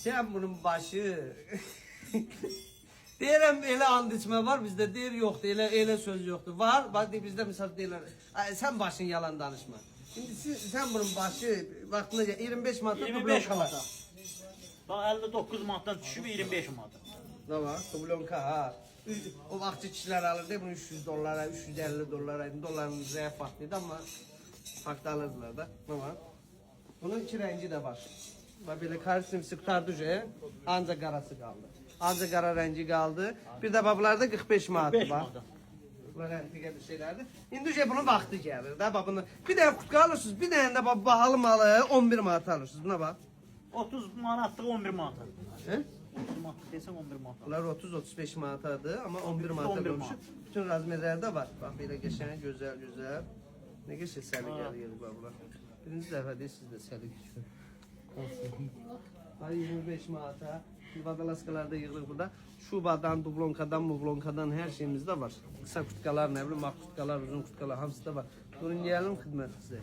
Sen bunun başı. Deyirəm elə and içmə var bizdə, deyir yoxdur, elə söz yoxdur. Var, bax bizdə misal deyirlər, sən başın yalan danışma. İndi sən bunun başı vaxtında 25 manata 25 manata. Bax 59 manatdan düşüb 25 manata. Ne var? Dublonka ha. O vaxtçı kişiler alırdı bunu 300 dolara, 350 dolara, doların zəif vaxtıydı amma farklı alırdılar da. Ne var? Bunun iki rengi de var. Bak böyle karşımsı kurtardı ancak qarası qaldı. Ancaq qara rengi qaldı. Bir de bablarda 45 manat 45 var. manata. Bunlar rengi bir şeylerdi. İndi bunun vaxtı gəlir də babını. Bir dənə kutka alırsınız, bir dənə də bab bahalı malı 11 manat alırsınız. Buna bak. 30 manatlıq 11 manata. He? 30 manat desəm 11 manata. Bunlar 30-35 manatadır ama 11 manata 11 olmuş. manat. Bütün razmerlerde var. Bak böyle geçen güzel. Ne geçer seli gelir bablar. Birinci defa değil siz de seli geçiyor. Ay 25 manata. Vadalaskalarda yığılır burada. Şubadan, dublonkadan, mublonkadan her şeyimiz de var. Kısa kutkalar, ne bileyim, mak kutkalar, uzun kutkalar hamısı da var. Durun gelelim hizmet size.